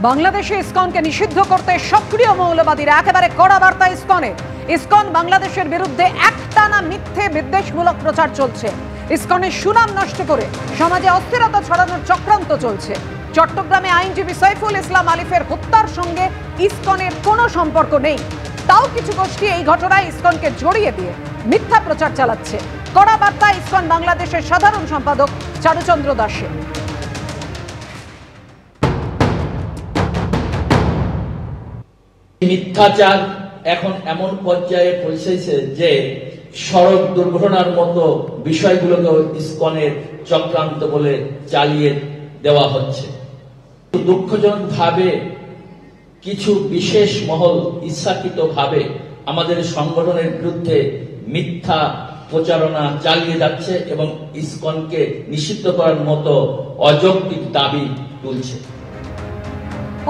বাংলাদেশে ইসকনকে নিষিদ্ধ করতে সক্রিয় মৌলবাদীরা একেবারে কড়া বার্তা ইসকনের। ইসকন বাংলাদেশের বিরুদ্ধে একটানা মিথ্যে বিদ্বেষমূলক প্রচার চলছে। ইসকনের সুনাম নষ্ট করে সমাজে অস্থিরতা ছড়ানোর চক্রান্ত চলছে। চট্টগ্রামে আইনজীবী সাইফুল ইসলাম আলিফের হত্যার সঙ্গে ইসকনের কোনো সম্পর্ক নেই, তাও কিছু গোষ্ঠী এই ঘটনায় ইসকনকে জড়িয়ে দিয়ে মিথ্যা প্রচার চালাচ্ছে। কড়া বার্তা ইসকন বাংলাদেশের সাধারণ সম্পাদক চারুচন্দ্র দাসের। মিথ্যাচার এখন এমন পর্যায়ে পৌঁছেছে যে সড়ক দুর্ঘটনার মতো বিষয়গুলোকে ইসকনের চক্রান্ত বলে চালিয়ে দেওয়া হচ্ছে। দুঃখজনকভাবে কিছু বিশেষ মহল ইচ্ছাকৃতভাবে আমাদের সংগঠনের বিরুদ্ধে মিথ্যা প্রচারণা চালিয়ে যাচ্ছে এবং ইসকনকে নিষিদ্ধ করার মতো অযৌক্তিক দাবি তুলছে।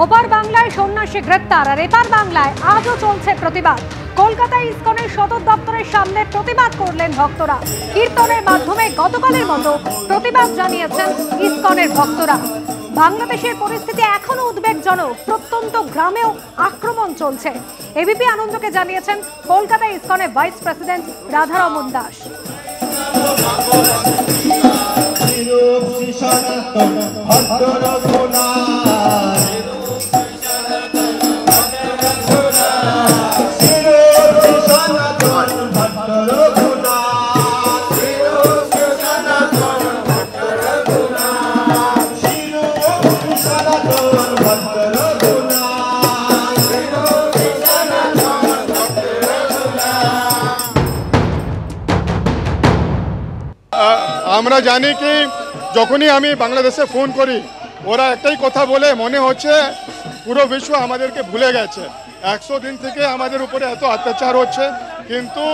ওপার বাংলায় সন্ন্যাসী গ্রেপ্তার আর এপার বাংলায় আজও চলছে প্রতিবাদ। কলকাতায় ইসকনের সদর দপ্তরের সামনে প্রতিবাদ করলেন ভক্তরা। কীর্তনের মাধ্যমে গতকালের মতো প্রতিবাদ জানিয়েছেন ইসকনের ভক্তরা। বাংলাদেশের পরিস্থিতি এখনো উদ্বেগজনক, প্রত্যন্ত গ্রামেও আক্রমণ চলছে। এবিপি আনন্দকে জানিয়েছেন কলকাতা ইসকনের ভাইস প্রেসিডেন্ট রাধারমন দাস। আমরা জানি কি যখনই আমি বাংলাদেশে ফোন করি ওরা একটাই কথা বলে, মনে হচ্ছে পুরো বিশ্ব আমাদেরকে ভুলে গেছে। 100 দিন থেকে আমাদের উপরে এত অত্যাচার হচ্ছে, কিন্তু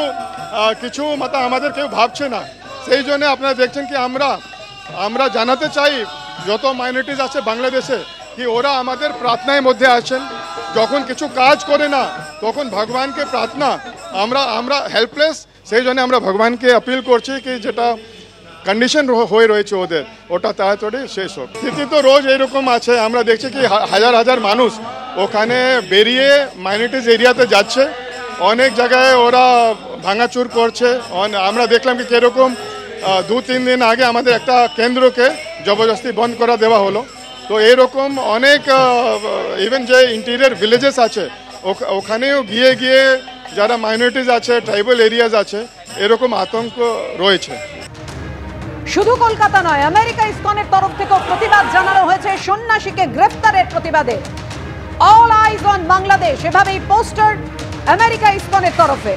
কিছু আমাদের কেউ ভাবছে না। সেই জন্য আপনারা দেখছেন কি আমরা জানাতে চাই যত মাইনরিটিস আছে বাংলাদেশে কি ওরা আমাদের প্রার্থনার মধ্যে আছেন। যখন কিছু কাজ করে না তখন ভগবানকে প্রার্থনা, আমরা হেল্পলেস। সেই জন্য আমরা ভগবানকে আপিল করছি কি যেটা কন্ডিশন হয়ে রয়েছে ওদের ওটা তাড়াতাড়ি শেষ হোক। স্থিতি তো রোজ এইরকম আছে, আমরা দেখছি কি হাজার হাজার মানুষ ওখানে বেরিয়ে মাইনরিটিস এরিয়াতে যাচ্ছে। অনেক জায়গায় ওরা ভাঙাচুর করছে। আমরা দেখলাম কি কীরকম 2-3 দিন আগে আমাদের একটা কেন্দ্রকে জবরদস্তি বন্ধ করা দেওয়া হলো। তো এরকম অনেক ইভেন যে ইন্টেরিয়র ভিলেজেস আছে ওখানেও গিয়ে যারা মাইনরিটিস আছে, ট্রাইবাল এরিয়াজ আছে, এরকম আতঙ্ক রয়েছে। শুধু কলকাতা নয়, আমেরিকা ইসকনের তরফ থেকেও প্রতিবাদ জানানো হয়েছে সন্ন্যাসীকে গ্রেফতারের প্রতিবাদে। অল আইজ অন বাংলাদেশ, এভাবেই পোস্টার আমেরিকা ইসকনের তরফে।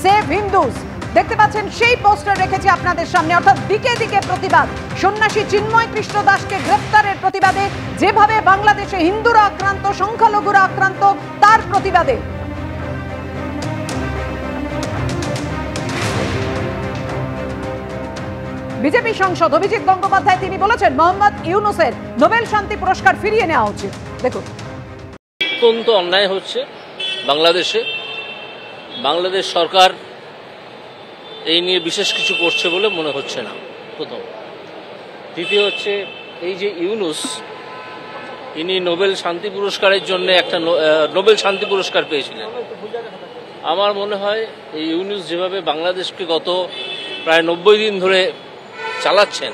সেভ হিন্দুস, দেখতে পাচ্ছেন সেই পোস্টার রেখেছি আপনাদের সামনে, অর্থাৎ দিকে দিকে প্রতিবাদ। সন্ন্যাসী চিন্ময় কৃষ্ণ দাসকে গ্রেফতারের প্রতিবাদে, যেভাবে বাংলাদেশে হিন্দুরা আক্রান্ত, সংখ্যালঘুরা আক্রান্ত, তার প্রতিবাদে। বিজেপি সাংসদ অভিজিৎ গঙ্গোপাধ্যায় তিনি বলেছেন মোহাম্মদ ইউনুসের নোবেল শান্তি পুরস্কার ফিরিয়ে নেওয়া উচিত। দেখুন, অত্যন্ত অন্যায় হচ্ছে বাংলাদেশে। বাংলাদেশ সরকার এই নিয়ে বিশেষ কিছু করছে বলে মনে হচ্ছে না, প্রথম। দ্বিতীয় হচ্ছে এই যে ইউনুস, ইনি নোবেল শান্তি পুরস্কারের জন্য একটা নোবেল শান্তি পুরস্কার পেয়েছিলেন। আমার মনে হয় এই ইউনুস যেভাবে বাংলাদেশকে গত প্রায় 90 দিন ধরে চালাচ্ছেন,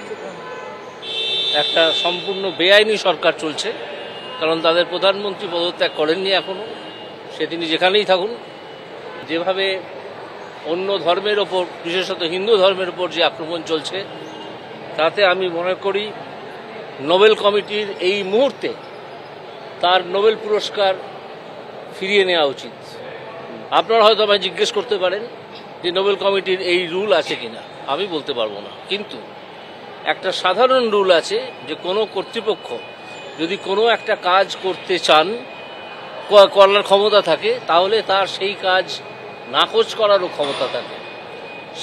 একটা সম্পূর্ণ বেআইনি সরকার চলছে। কারণ তাদের প্রধানমন্ত্রী পদত্যাগ করেননি এখনো, সে তিনি যেখানেই থাকুন। যেভাবে অন্য ধর্মের ওপর, বিশেষত হিন্দু ধর্মের ওপর যে আক্রমণ চলছে, তাতে আমি মনে করি নোবেল কমিটির এই মুহূর্তে তার নোবেল পুরস্কার ফিরিয়ে নেওয়া উচিত। আপনারা হয়তো আমায় জিজ্ঞেস করতে পারেন যে নোবেল কমিটির এই রুল আছে কিনা, আমি বলতে পারবো না। কিন্তু একটা সাধারণ রুল আছে যে কোনো কর্তৃপক্ষ যদি কোনো একটা কাজ করতে চান, করার ক্ষমতা থাকে, তাহলে তার সেই কাজ নাকচ করারও ক্ষমতা থাকে।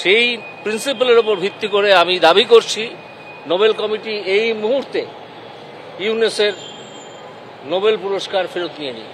সেই প্রিন্সিপালের ওপর ভিত্তি করে আমি দাবি করছি নোবেল কমিটি এই মুহূর্তে ইউনুসের নোবেল পুরস্কার ফেরত নিয়ে নিক।